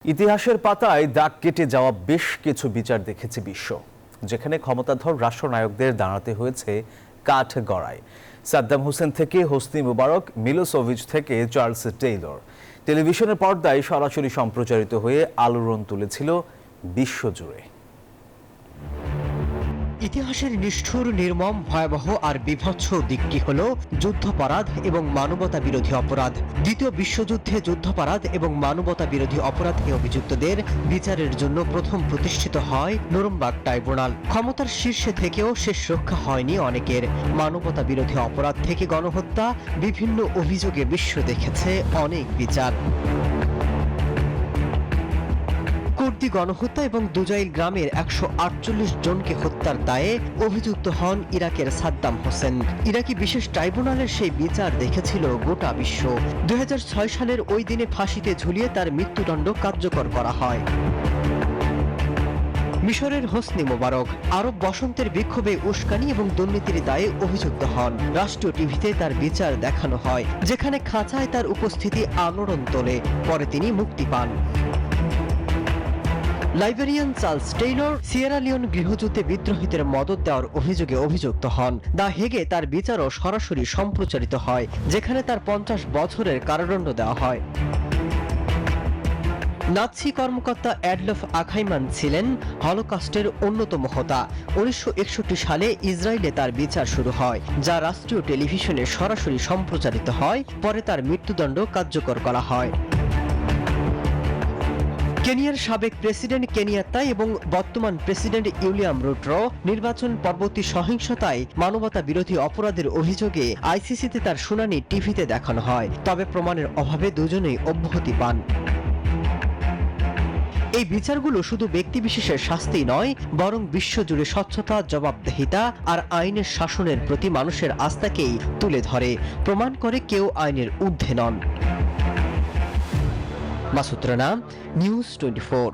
ইতিহাসের পাতায় দাগ কেটে যাওয়া বেশ কিছু বিচার দেখেছে বিশ্ব, যেখানে ক্ষমতাধর রাষ্ট্রনায়কদের দাঁড়াতে হয়েছে কাঠগড়ায়। সাদ্দাম হোসেন থেকে হোসনি মুবারক, মিলোসেভিচ থেকে চার্লস টেইলর টেলিভিশনের পর্দায় সরাসরি সম্প্রচারিত হয়ে আলোড়ন তুলেছিল বিশ্বজুড়ে। ইতিহাসের নিষ্ঠুর, নির্মম, ভয়াবহ আর বিভৎস দিকটি হল যুদ্ধাপরাধ এবং মানবতা বিরোধী অপরাধ। দ্বিতীয় বিশ্বযুদ্ধে যুদ্ধাপরাধ এবং মানবতা বিরোধী অপরাধে অভিযুক্তদের বিচারের জন্য প্রথম প্রতিষ্ঠিত হয় নুরুমবার্গ ট্রাইব্যুনাল। ক্ষমতার শীর্ষে থেকেও শেষ রক্ষা হয়নি অনেকের। মানবতা বিরোধী অপরাধ থেকে গণহত্যা, বিভিন্ন অভিযোগে বিশ্ব দেখেছে অনেক বিচার। কুর্দি গণহত্যা এবং দুজাইল গ্রামের 148 জনকে হত্যার দায়ে অভিযুক্ত হন ইরাকের সাদ্দাম হোসেন। ইরাকি বিশেষ ট্রাইব্যুনালের সেই বিচার দেখেছিল গোটা বিশ্ব। 2006 সালের ওই দিনে ফাঁসিতে ঝুলিয়ে তার মৃত্যুদণ্ড কার্যকর করা হয়। মিশরের হোসনি মোবারক আরব বসন্তের বিক্ষোভে উস্কানি এবং দুর্নীতির দায়ে অভিযুক্ত হন। রাষ্ট্রীয় টিভিতে তার বিচার দেখানো হয়, যেখানে খাঁচায় তার উপস্থিতি আলোড়ন তোলে। পরে তিনি মুক্তি পান। Liberian Charles Taylor Sierra Leone গৃহযুদ্ধে বিদ্রোহীদের মদদ দেওয়ার অভিযোগে অভিযুক্ত হন। দ্য হেগে তার বিচারও সরাসরি সম্প্রচারিত হয়, যেখানে তার 50 বছরের কারাদণ্ড দেওয়া হয়। নাৎসি কর্মকর্তা অ্যাডলফ আখাইমান ছিলেন হলোকস্টের অন্যতম হোতা। 1961 সালে ইসরায়েলে তার বিচার শুরু হয়, যা রাষ্ট্রীয় টেলিভিশনে সরাসরি সম্প্রচারিত হয়। পরে তার মৃত্যুদণ্ড কার্যকর করা হয়। কেনিয়ার সাবেক প্রেসিডেন্ট কেনিয়াত্তা এবং বর্তমান প্রেসিডেন্ট উইলিয়াম রুটো নির্বাচন পরবর্তী সহিংসতায় মানবতা বিরোধী অপরাধের অভিযোগে আইসিসিতে তার শুনানি টিভিতে দেখানো হয়, তবে প্রমাণের অভাবে দুজনেই অব্যাহতি পান। এই বিচারগুলো শুধু ব্যক্তিবিশেষের শাস্তি নয়, বরং বিশ্বজুড়ে স্বচ্ছতা, জবাবদিহিতা আর আইনের শাসনের প্রতি মানুষের আস্থাকেই তুলে ধরে, প্রমাণ করে কেউ আইনের ঊর্ধ্বে নন। মাসুদ রানা, নিউজ 24।